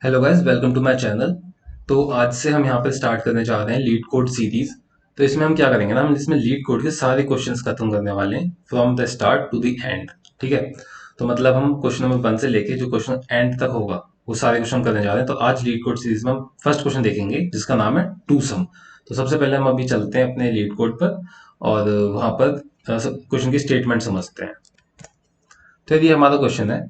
Hello guys, welcome to my channel. तो आज से हम यहाँ पे स्टार्ट करने जा रहे हैं लीड कोड सीरीज। तो इसमें हम क्या करेंगे ना, हम इसमें लीड कोड के सारे क्वेश्चंस खत्म करने वाले हैं from the start to the end. ठीक है। तो मतलब हम क्वेश्चन नंबर 1 से लेके जो क्वेश्चन एंड तक होगा वो सारे क्वेश्चन करने जा रहे हैं। तो आज लीड कोड सीरीज में हम फर्स्ट क्वेश्चन देखेंगे जिसका नाम है टू सम। तो सबसे पहले हम अभी चलते हैं अपने लीड कोड पर और वहां पर क्वेश्चन की स्टेटमेंट समझते हैं। तो यदि हमारा क्वेश्चन है,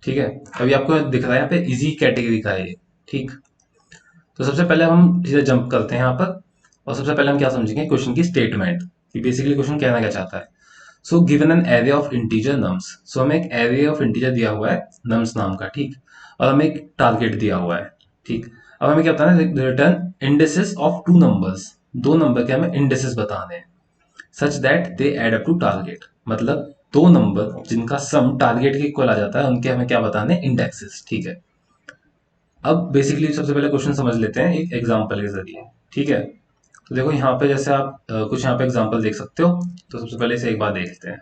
ठीक है, अभी आपको दिख रहा है यहाँ पे इजी कैटेगरी का है ये। ठीक। तो सबसे पहले हम सीधे जंप करते हैं यहाँ पर और सबसे पहले हम क्या समझेंगे क्वेश्चन की स्टेटमेंट कि बेसिकली क्वेश्चन कहना क्या चाहता है। So given an array of integer nums. So हमें एक एरे ऑफ इंटीजर दिया हुआ है नम्स नाम का। ठीक। और हमें एक टारगेट दिया हुआ है। ठीक। अब हमें क्या बताना है, return indices of two numbers. दो नंबर के हमें इंडेसेस बताने हैं such that they add up to target. मतलब दो नंबर जिनका सम टारगेट के इक्वल आ जाता है उनके हमें क्या बताने हैं, इंडेक्सेस। ठीक है। अब बेसिकली सबसे पहले क्वेश्चन समझ लेते हैं एक एग्जांपल के जरिए। ठीक है। तो देखो यहाँ पे जैसे आप कुछ यहाँ पे एग्जांपल देख सकते हो। तो सबसे पहले इसे एक बार देखते हैं।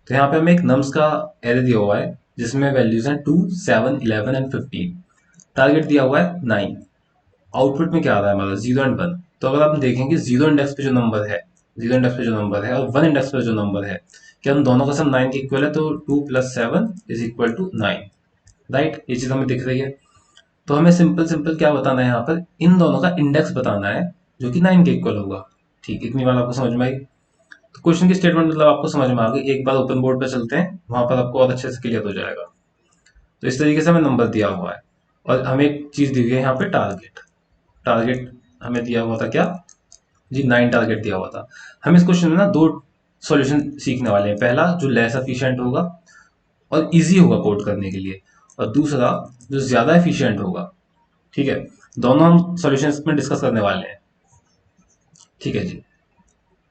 तो यहाँ पे हमें एक नम्स का एरे दिया हुआ है जिसमें वैल्यूज हैं 2, 7, 11 एंड 15। टारगेट दिया हुआ है 9। आउटपुट में क्या आ रहा है हमारा 0 एंड 1। तो अगर आप देखेंगे जीरो इंडेक्स पे जो नंबर है, जीरो इंडेक्स पे जो नंबर है और 1 इंडेक्स पे जो नंबर है, क्या उन दोनों का सम 9 के इक्वल है। तो 2 + 7 इज इक्वल टू 9। राइट, ये चीज हमें दिख रही है। तो हमें सिंपल सिंपल क्या बताना है यहाँ पर, इन दोनों का इंडेक्स बताना है जो कि 9 के इक्वल होगा। ठीक, इतनी बात आपको समझ में आई। तो क्वेश्चन की स्टेटमेंट मतलब आपको समझ में आ गई। एक बार ओपन बोर्ड पे चलते हैं, वहां पर आपको और अच्छे से क्लियर हो जाएगा। तो इस तरीके से हमें नंबर दिया हुआ है और हमें एक चीज दी हुई है यहाँ पे, टारगेट। टारगेट हमें दिया हुआ था क्या जी, 9 टारगेट दिया हुआ था। हम इस क्वेश्चन में ना दो सॉल्यूशन सीखने वाले हैं। पहला जो लेस एफिशिएंट होगा और इजी होगा कोड करने के लिए, और दूसरा जो ज्यादा एफिशिएंट होगा। ठीक है। दोनों हम सॉल्यूशंस में डिस्कस करने वाले हैं। ठीक है जी।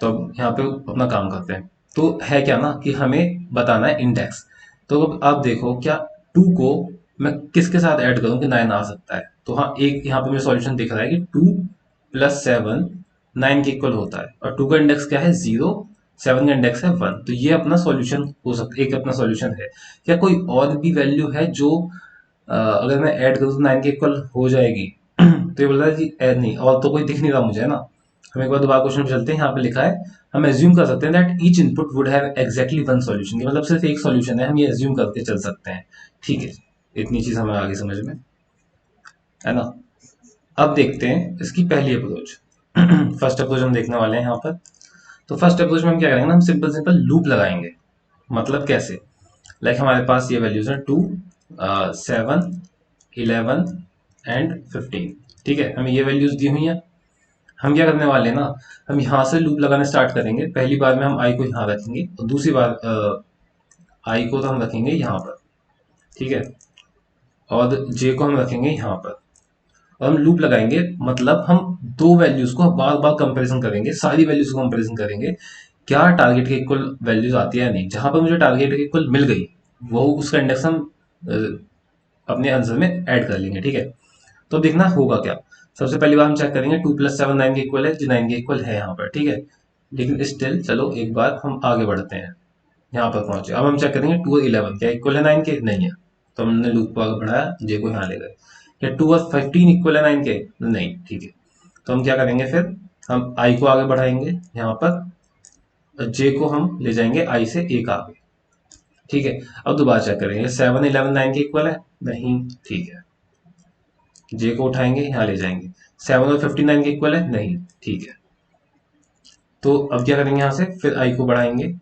तो अब यहाँ पे अपना काम करते हैं। तो है क्या ना कि हमें बताना है इंडेक्स। तो अब आप देखो क्या 2 को मैं किसके साथ ऐड करूं कि 9 आ सकता है। तो हाँ, एक यहाँ पे मुझे सॉल्यूशन दिख रहा है कि 2 + 7 9 के इक्वल होता है और 2 का इंडेक्स क्या है 0, 7 का इंडेक्स है 1। तो ये अपना सॉल्यूशन हो सकता है, एक अपना सॉल्यूशन है। क्या कोई और भी वैल्यू है जो अगर मैं ऐड करूँ तो 9 के इक्वल हो जाएगी। तो ये बोल रहा है कि ऐड नहीं, और तो कोई दिख नहीं रहा मुझे, है ना। हम एक बार दोबारा क्वेश्चन पे चलते हैं। यहाँ पे लिखा है, हम एज्यूम कर सकते हैं that each input would have exactly one solution. मतलब सिर्फ एक सॉल्यूशन है, हम ये एज्यूम करके चल सकते हैं। ठीक है। इतनी चीज हमें आगे समझ में, है ना। अब देखते हैं इसकी पहली अप्रोच। फर्स्ट अप्रोच हम देखने वाले हैं यहाँ पर। तो फर्स्ट अप्रोच में हम क्या करेंगे ना, हम सिंपल सिंपल लूप लगाएंगे। मतलब कैसे, लाइक हमारे पास ये वैल्यूज हैं 2, 7, 11 एंड 15। ठीक है, हमें ये वैल्यूज दी हुई हैं। हम क्या करने वाले हैं ना, हम यहाँ से लूप लगाने स्टार्ट करेंगे। पहली बार में हम आई को यहाँ रखेंगे और दूसरी बार आई को तो हम रखेंगे यहाँ पर। ठीक है। और जे को हम रखेंगे यहाँ पर और हम लूप लगाएंगे। मतलब हम दो वैल्यूज को बार बार कंपैरिजन करेंगे, सारी वैल्यूज को कंपैरिजन करेंगे, क्या टारगेट के इक्वल वैल्यूज आती है या नहीं। जहां पर मुझे टारगेट के इक्वल मिल गई वो उसका इंडेक्स हम अ, अपने आंसर में ऐड कर लेंगे। ठीक है। तो देखना होगा क्या। सबसे पहली बार हम चेक करेंगे 2 + 7 9 के इक्वल है जी, 9 के इक्वल है यहाँ पर। ठीक है। लेकिन स्टिल चलो एक बार हम आगे बढ़ते हैं। यहाँ पर पहुंचे, अब हम चेक करेंगे 2 और 11 क्या इक्वल है 9 के, नहीं है। तो हमने लूप को आगे बढ़ाया, जे को यहाँ ले गए। क्या 2 और 15 इक्वल है 9 के, नहीं। ठीक है। तो हम क्या करेंगे फिर, हम आई को आगे बढ़ाएंगे यहाँ पर, जे को हम ले जाएंगे आई से एक आगे। ठीक है। अब दोबारा चेक करेंगे 7 11 9 के इक्वल है, नहीं। ठीक है। जे को उठाएंगे यहाँ ले जाएंगे, 7 और 59 के इक्वल है, नहीं। ठीक है। तो अब क्या करेंगे, यहाँ से फिर आई को बढ़ाएंगे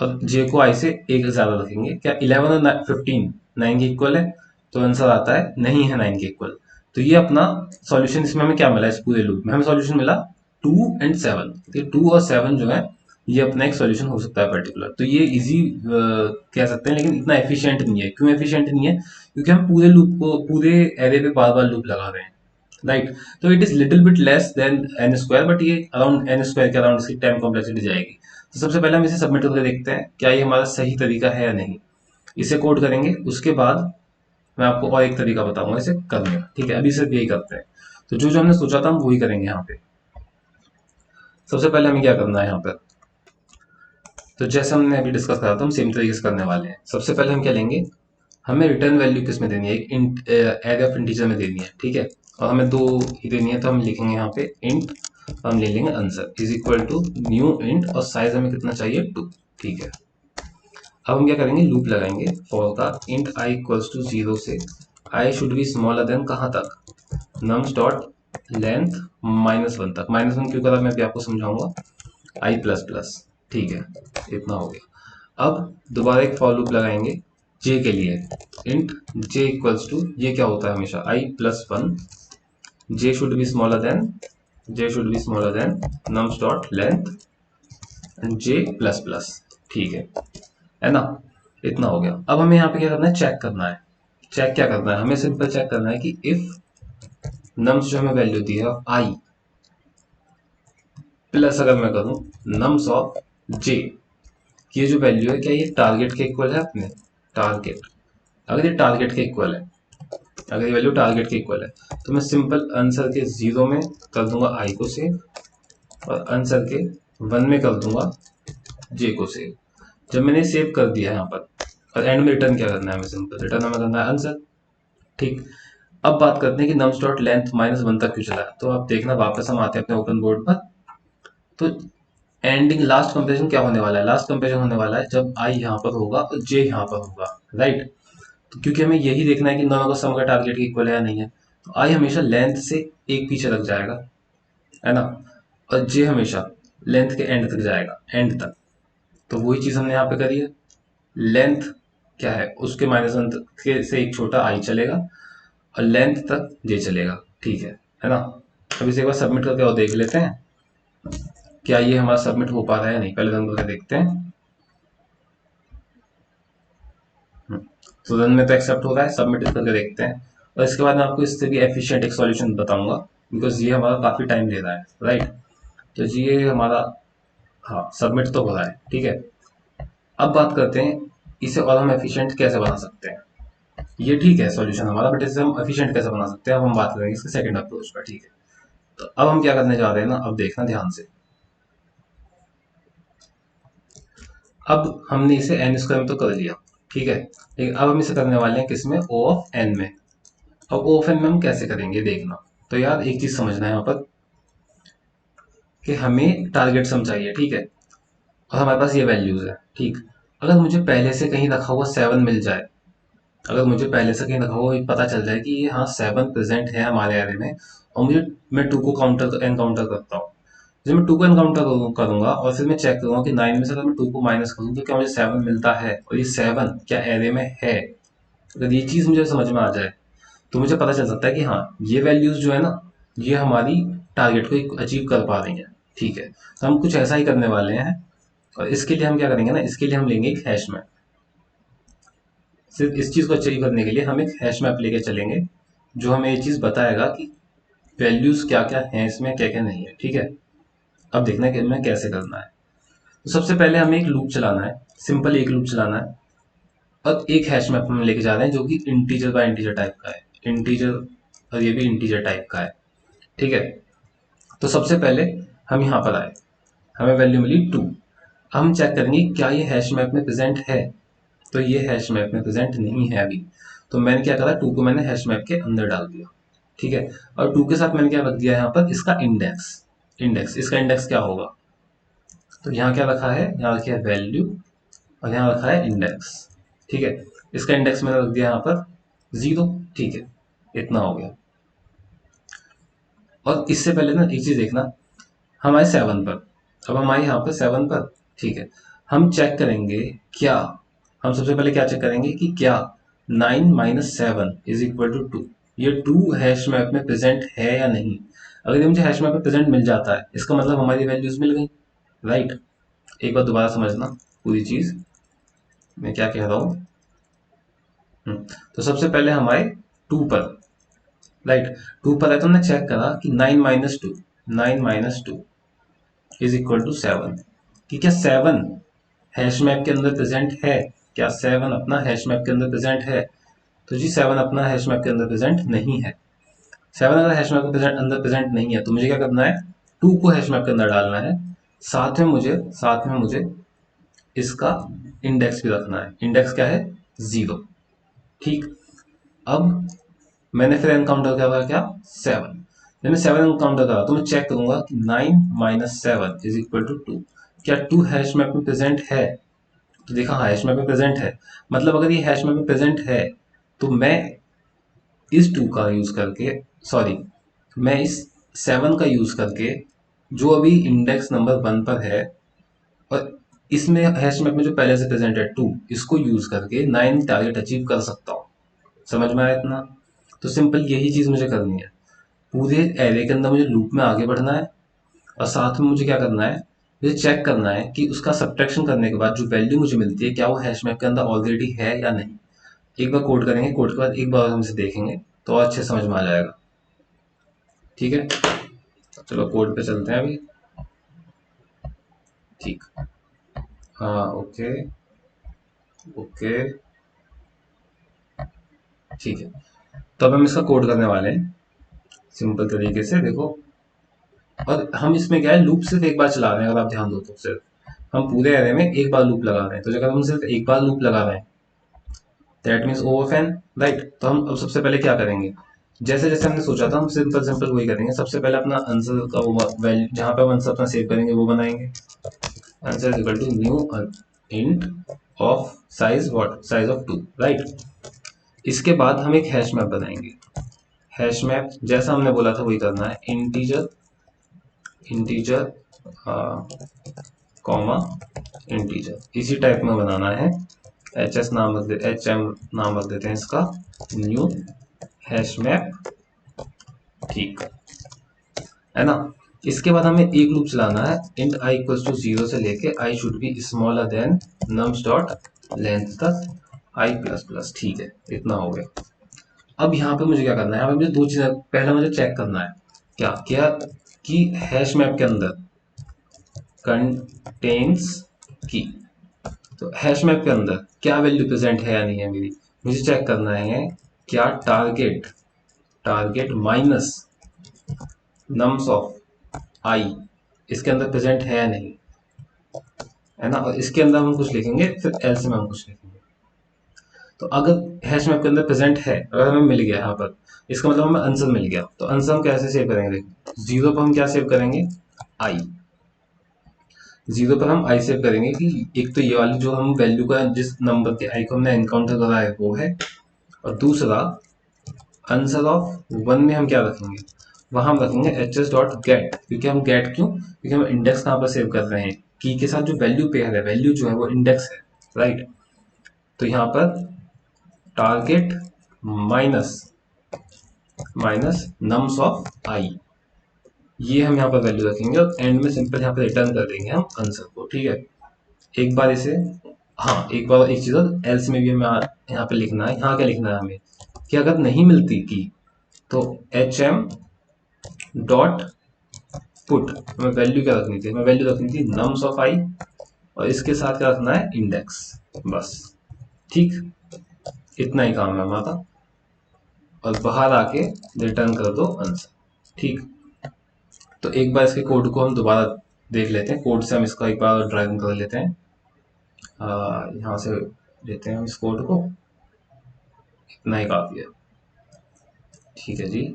और जे को आई से एक ज्यादा रखेंगे। क्या 11 और 15 9 के इक्वल है, तो आंसर आता है नहीं है 9 के इक्वल। तो ये अपना सॉल्यूशन, इसमें हमें क्या मिला, इस पूरे लूप में हमें सॉल्यूशन मिला 2 एंड 7। तो 2 और 7 जो है ये अपना एक सॉल्यूशन हो सकता है पर्टिकुलर। तो ये इजी कह सकते हैं, लेकिन इतना एफिशिएंट नहीं है। क्यों एफिशिएंट नहीं है, क्योंकि हम पूरे लूप को, पूरे एरे पे बार बार लूप लगा रहे हैं। राइट। तो it is little bit less than n square, but ये अराउंड एन स्क्वायर के अराउंड इसकी टाइम कॉम्प्लेक्सिटी जाएगी। तो सबसे पहले हम इसे सबमिट करके देखते हैं क्या ये हमारा सही तरीका है या नहीं। इसे कोड करेंगे, उसके बाद मैं आपको और एक तरीका बताऊंगा इसे करने का। ठीक है, अभी सिर्फ यही करते हैं। तो जो जो हमने सोचा था हम वही करेंगे यहाँ पे। सबसे पहले हमें क्या करना है यहाँ पर, तो जैसे हमने अभी डिस्कस करा था हम सेम तरीके से करने वाले हैं। सबसे पहले हम क्या लेंगे, हमें रिटर्न वैल्यू किस में देनी है, एक एरे ऑफ इंटीजर में देनी है, ठीक है। और हमें दो ही देनी है, तो हम लिखेंगे यहाँ पे इंट, हम ले लेंगे answer is equal to new int, और साइज हमें कितना चाहिए 2, ठीक है। अब हम क्या करेंगे, लूप लगाएंगे फॉर का इंट आई इक्वल्स टू 0 से I should be smaller than कहाँ तक, नम्स डॉट लेंथ -1 तक। -1 क्यों करा मैं भी आपको समझाऊंगा, आई प्लस प्लस, ठीक है। इतना हो गया। अब दोबारा एक फॉर लूप लगाएंगे जे के लिए, इंट जे इक्वल्स टू, ये क्या होता है हमेशा i+1, J should be smaller than, J should be smaller than nums dot length and J plus plus, ठीक है ना। इतना हो गया। अब हमें यहाँ पे क्या करना है, चेक करना है। चेक क्या करना है, हमें सिंपल चेक करना है कि इफ नम्स जो हमें वैल्यू दी है आई प्लस, अगर मैं करूं नम्स ऑफ जे, ये जो वैल्यू है क्या ये टारगेट के इक्वल है अपने, टारगेट, अगर ये टारगेट के इक्वल है, अगर ये वैल्यू टारगेट के इक्वल है, तो मैं सिंपल आंसर के 0 में कर दूंगा आई को सेव, और आंसर के 1 में कर दूंगा जे को सेव। जब मैंने सेव कर दिया यहाँ पर, और एंड में रिटर्न क्या करना है, हमें सिंपल रिटर्न हमें करना है आंसर, ठीक। अब बात करते हैं कि नम्स डॉट लेंथ -1 तक क्यों चला है। तो आप देखना, वापस हम आते हैं अपने ओपन बोर्ड पर। तो एंडिंग लास्ट कंपेरिजन क्या होने वाला है, लास्ट कंपेरिजन होने वाला है जब आई यहाँ पर होगा और जे यहाँ पर होगा, राइट। तो क्योंकि हमें यही देखना है कि दोनों का सम का टारगेट इक्वल है या नहीं है, तो आई हमेशा लेंथ से एक पीछे रख जाएगा, है ना, और जे हमेशा लेंथ के एंड तक जाएगा, एंड तक। तो वही चीज हमने यहाँ पे करी है, लेंथ क्या है उसके -1 के से एक छोटा आई चलेगा, और लेंथ तक जे चलेगा, ठीक है ना। अब इसे एक बार सबमिट करके और देख लेते हैं क्या ये हमारा सबमिट हो पा रहा है या नहीं, पहले रन करके देखते हैं। तो रन में तो एक्सेप्ट हो रहा है, सबमिट करके देखते हैं, और इसके बाद मैं आपको इससे भी एफिशिएंट एक सॉल्यूशन बताऊंगा, बिकॉज ये हमारा काफी टाइम ले रहा है, राइट। तो जी ये हमारा, हाँ सबमिट तो हो रहा है, ठीक है। अब बात करते हैं इसे और हम एफिशिएंट कैसे बना सकते हैं। ये ठीक है सॉल्यूशन हमारा, बट इसे हम एफिशिएंट कैसे बना सकते हैं, अब हम बात करेंगे इसके सेकंड अप्रोच पर, ठीक है। तो अब हम क्या करने जा रहे हैं ना, अब देखना ध्यान से। अब हमने इसे एन स्क्वायर में तो कर लिया, ठीक है, लेकिन अब हम इसे करने वाले हैं किसमें, ओ ऑफ एन में। अब ओ ऑफ एन में हम कैसे करेंगे देखना। तो यार एक चीज समझना है यहाँ पर कि हमें टारगेट सम चाहिए, ठीक है, और हमारे पास ये वैल्यूज है, ठीक। अगर मुझे पहले से कहीं रखा हुआ 7 मिल जाए, अगर मुझे पहले से कहीं रखा हुआ पता चल जाए कि ये हाँ 7 प्रेजेंट है हमारे एरे में, और मुझे, मैं 2 को एनकाउंटर करता हूँ, जब मैं 2 को एनकाउंटर करूंगा और फिर मैं चेक करूंगा कि 9 में से अगर मैं 2 को माइनस करूँ तो क्या मुझे 7 मिलता है, और ये 7 क्या एरे में है, अगर ये चीज मुझे समझ में आ जाए तो मुझे पता चल सकता है कि हाँ ये वैल्यूज जो है ना, ये हमारी टारगेट को अचीव कर पा रही हैं, ठीक है। तो हम कुछ ऐसा ही करने वाले हैं, और इसके लिए हम क्या करेंगे ना, इसके लिए हम लेंगे एक हैश मैप। सिर्फ इस चीज को अचीव करने के लिए हम एक हैश मैप लेके चलेंगे, जो हमें ये चीज बताएगा कि वैल्यूज क्या क्या हैं इसमें, क्या क्या नहीं है, ठीक है। अब देखना है कि हमें कैसे करना है। तो सबसे पहले हमें एक लूप चलाना है, सिंपल एक लूप चलाना है, और एक हैश मैप हम लेके जा रहे हैं जो कि इंटीजर बाय इंटीजर टाइप का है, इंटीजर, और ये भी इंटीजर टाइप का है, ठीक है। तो सबसे पहले हम यहाँ पर आए, हमें वैल्यू मिली 2। हम चेक करेंगे क्या ये हैश मैप में प्रेजेंट है, तो ये हैश मैप में प्रेजेंट नहीं है अभी। तो मैंने क्या करा, 2 को मैंने हैश मैप के अंदर डाल दिया, ठीक है। और 2 के साथ मैंने क्या रख दिया यहाँ पर, इसका इंडेक्स, इंडेक्स, इसका इंडेक्स क्या होगा, तो यहाँ क्या रखा है, यहाँ रखा है वैल्यू, और यहाँ रखा है इंडेक्स, ठीक है। इसका इंडेक्स मैंने रख दिया यहाँ पर 0, ठीक है। इतना हो गया। और इससे पहले ना एक चीज देखना, हम आए 7 पर, अब हम आए यहाँ पर 7 पर, ठीक है। हम चेक करेंगे क्या, हम सबसे पहले क्या चेक करेंगे कि क्या 9 - 7 = 2, ये 2 हैश मैप में प्रेजेंट है या नहीं। अगर ये मुझे हैश मैप में प्रेजेंट मिल जाता है, इसका मतलब हमारी वैल्यूज मिल गई, राइट। एक बार दोबारा समझना पूरी चीज, मैं क्या कह रहा हूँ। तो सबसे पहले हम आए 2 पर, राइट। 2 पर है तो हमने चेक करा कि 9 - 2 कि क्या 7 हैश मैप के अंदर प्रेजेंट है, क्या 7 अपना हैश मैप के अंदर प्रेजेंट है। तो जी 7 अपना हैश मैप के अंदर प्रेजेंट नहीं है। 7 अगर हैश मैप के अंदर प्रेजेंट नहीं है तो मुझे क्या करना है, 2 को हैश मैप के अंदर डालना है, साथ में मुझे इसका इंडेक्स भी रखना है। इंडेक्स क्या है, 0, ठीक। अब मैंने फिर एनकाउंटर करा क्या 7। जब मैं 7 एनकाउंटर करा तो मैं चेक करूंगा कि 9 माइनस 7 इज इक्वल टू 2। क्या 2 हैश मैप में प्रेजेंट है? तो देखा हाँ हैश मैप में प्रेजेंट है। मतलब अगर ये हैश मैप में प्रेजेंट है तो मैं इस 2 का यूज करके, सॉरी, मैं इस 7 का यूज करके जो अभी इंडेक्स नंबर 1 पर है और इसमें हैश मैप में जो पहले से प्रेजेंट है 2, इसको यूज करके 9 टारगेट अचीव कर सकता हूँ। समझ में आया इतना? तो सिंपल यही चीज मुझे करनी है। पूरे एरे के अंदर मुझे लूप में आगे बढ़ना है और साथ में मुझे क्या करना है, मुझे चेक करना है कि उसका सब्ट्रैक्शन करने के बाद जो वैल्यू मुझे मिलती है क्या वो हैश मैप के अंदर ऑलरेडी है या नहीं। एक बार कोड करेंगे, कोड के बाद एक बार हम इसे देखेंगे तो और अच्छे समझ में आ जाएगा। ठीक है, चलो कोड पे चलते हैं अभी। ठीक, हाँ ओके ओके ठीक है। तो अब हम इसका कोड करने वाले हैं सिंपल तरीके से, देखो। और हम इसमें क्या है, लूप सिर्फ एक बार चला रहे हैं, अगर आप ध्यान दो तो सिर्फ हम पूरे एरे में एक बार लूप लगा रहे हैं। तो अगर हम सिर्फ एक बार लूप लगा रहे हैं that means O of n, right. तो हम अब सबसे पहले क्या करेंगे, जैसे जैसे हमने सोचा था हम सिंपल सिंपल वही करेंगे। सबसे पहले अपना आंसर का वो वैल्यू जहाँ पे हम आंसर अपना सेव करेंगे वो बनाएंगे। Answer is equal to new int of size what, size of 2, right. इसके बाद हम एक हैश मैप बनाएंगे। हैश मैप जैसा हमने बोला था वही करना है, इंटीजर इंटीजर कॉमा इंटीजर, इसी टाइप में बनाना है। एच एस नाम रख दे, एच एम नाम रख देते हैं इसका, न्यू हैश मैप। ठीक है ना। इसके बाद हमें एक लूप चलाना है, इंट आई इक्वल्स टू 0 से लेके I should be smaller than nums dot length तक आई प्लस प्लस। ठीक है, इतना हो गया। अब यहाँ पे मुझे क्या करना है, यहाँ पे मुझे दो चीजें, पहला मुझे चेक करना है क्या क्या कि हैश मैप के अंदर कंटेन्स की, तो हैश मैप के अंदर क्या वैल्यू प्रेजेंट है या नहीं है मेरी, मुझे चेक करना है। क्या target target minus nums of I इसके अंदर प्रेजेंट है या नहीं, है ना। और इसके अंदर हम कुछ लिखेंगे, फिर एल्स में हम कुछ लिखेंगे। तो अगर हैश मैप के अंदर प्रेजेंट है, अगर हमें मिल गया यहाँ पर, इसका मतलब हमें आंसर मिल गया। तो आंसर हम कैसे सेव करेंगे, जीरो पर हम क्या सेव करेंगे, आई। जीरो पर हम आई सेव करेंगे कि एक तो ये वाली जो हम वैल्यू का जिस नंबर के आई को हमने एनकाउंटर करा है वो है, और दूसरा आंसर ऑफ 1 में हम क्या रखेंगे, वहां हम रखेंगे एच एस डॉट गेट। क्योंकि हम गेट क्यों, क्योंकि हम इंडेक्स कहाँ पर सेव कर रहे हैं, की के साथ जो वैल्यू पेयर है, वैल्यू जो है वो इंडेक्स है, राइट। तो यहाँ पर target minus minus nums of I, ये हम यहाँ पर वैल्यू रखेंगे और एंड में सिंपल यहाँ पर रिटर्न कर देंगे हम आंसर को। ठीक है, एक बार इसे, हाँ एक बार एक चीज और, एल्स में भी हमें यहाँ पे लिखना है। यहाँ क्या लिखना है हमें कि अगर नहीं मिलती की तो एच एम डॉट पुट, हमें वैल्यू क्या रखनी थी, हमें वैल्यू रखनी थी नम्स ऑफ आई और इसके साथ क्या रखना है, इंडेक्स, बस। ठीक, इतना ही काम है हमारा, और बाहर आके रिटर्न कर दो आंसर। ठीक, तो एक बार इसके कोड को हम दोबारा देख लेते हैं, कोड से हम इसका एक बार ड्राइव कर लेते हैं। यहाँ से लेते हैं हम इस कोड को, इतना ही काफी है। ठीक है जी,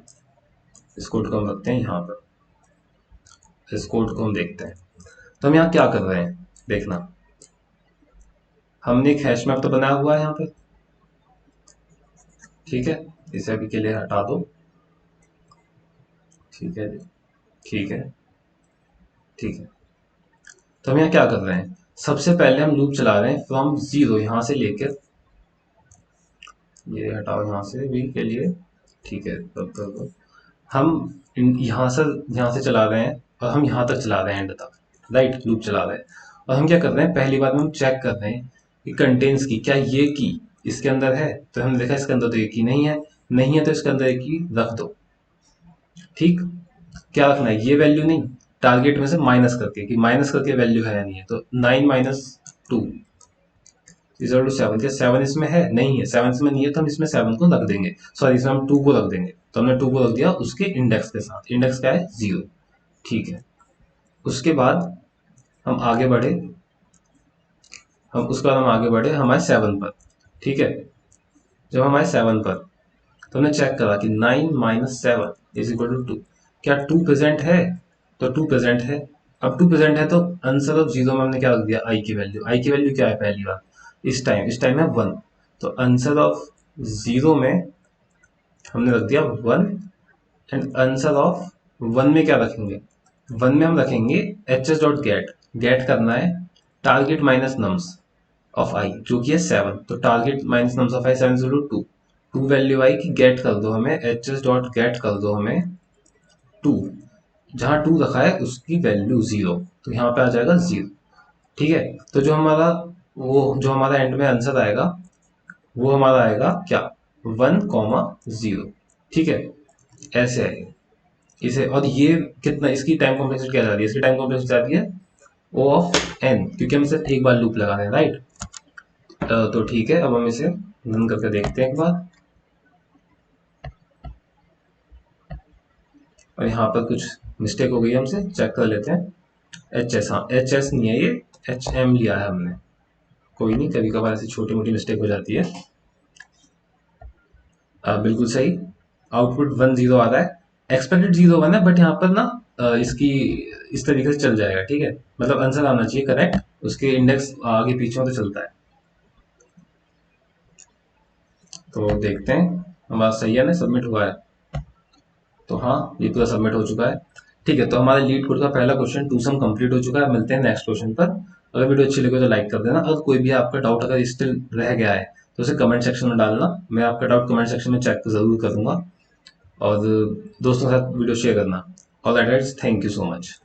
इस कोड को हम रखते हैं यहाँ पर, इस कोड को हम देखते हैं। तो हम यहाँ क्या कर रहे हैं देखना, हमने एक हैश मैप तो बनाया हुआ है यहाँ पे। ठीक है, इसे अभी के लिए हटा दो। ठीक है, ठीक है, ठीक है। तो हम यहाँ क्या कर रहे हैं, सबसे पहले हम लूप चला रहे हैं फ्रॉम जीरो, यहाँ से लेकर, ये हटाओ यहाँ से भी के लिए। ठीक है, तब तक हम यहाँ से चला रहे हैं और हम यहाँ तक चला रहे हैं एंड तक, राइट, लूप चला रहे हैं। और हम क्या कर रहे हैं, पहली बार में हम चेक कर रहे हैं कि कंटेन्स की, क्या ये की इसके अंदर है। तो हमने देखा इसके अंदर तो ये की नहीं है, नहीं है तो इसके अंदर एक की रख दो। ठीक, क्या रखना है, ये वैल्यू नहीं, टारगेट में से माइनस करके कि माइनस करके वैल्यू है या नहीं है। तो 9 माइनस 2 इक्वल टू 7, क्या 7 इसमें है, नहीं है, 7 इसमें नहीं है, तो हम इसमें 7 को रख देंगे, सॉरी इसमें हम 2 को रख देंगे। तो हमने 2 को रख दिया उसके इंडेक्स के साथ, इंडेक्स क्या है 0। ठीक है, उसके बाद हम आगे बढ़े, हम उसके बाद हम आगे बढ़े हमारे 7 पर। ठीक है, जब हम आए 7 पर, तो हमने चेक करा कि 9 माइनस 7 इज इक्वल टू 2। क्या 2 प्रेजेंट है? तो 2 प्रेजेंट है। अब 2 प्रेजेंट है तो आंसर ऑफ जीरो में हमने क्या रख दिया, आई की वैल्यू। आई की वैल्यू क्या है पहली बार, इस टाइम है 1। तो आंसर ऑफ जीरो में हमने रख दिया 1। एंड आंसर ऑफ 1 में क्या रखेंगे, 1 में हम रखेंगे H S dot get. Get करना है target minus nums of I, जो कि है 7। तो target minus nums of I 7 zero 2। Two value I की गेट कर दो हमें, एच एस डॉट गेट कर दो हमें 2। जहां 2 रखा है उसकी वैल्यू 0, तो यहाँ पे आ जाएगा 0। ठीक है। तो जो हमारा एंड में आंसर आएगा वो हमारा आएगा क्या, 1,0। ठीक है, ऐसे आएगा इसे। और ये कितना, इसकी टाइम कॉम्प्लेक्सिटी क्या जा रही है, इसकी टाइम कॉम्प्लेक्सिटी जा रही है ओ ऑफ एन, क्योंकि हम सिर्फ एक बार लूप लगा रहे हैं, राइट। तो ठीक है, अब हम इसे रन करके देखते हैं एक बार। और यहाँ पर कुछ मिस्टेक हो गई है, हमसे चेक कर लेते हैं। एच एस, हाँ एच एस नहीं है ये, एच एम लिया है हमने। कोई नहीं, कभी कभार ऐसी छोटी मोटी मिस्टेक हो जाती है। बिल्कुल सही, आउटपुट 1,0 आ रहा है। एक्सपेक्टेड 0 1 है, बट यहाँ पर ना इसकी इस तरीके से चल जाएगा, ठीक है। मतलब आंसर आना चाहिए करेक्ट, उसके इंडेक्स आगे पीछे हो तो चलता है। तो देखते हैं हमारा सही है ना, सबमिट हुआ है। तो हाँ, ये पूरा सबमिट हो चुका है। ठीक है, तो हमारे लीड कोड का पहला क्वेश्चन 2 सम कंप्लीट हो चुका है। मिलते हैं नेक्स्ट क्वेश्चन पर। अगर वीडियो अच्छी लगे तो लाइक कर देना। अगर कोई भी आपका डाउट अगर स्टिल रह गया है तो उसे कमेंट सेक्शन में डालना, मैं आपका डाउट कमेंट सेक्शन में चेक जरूर करूंगा। और दोस्तों के साथ वीडियो शेयर करना। All right, thank you so much.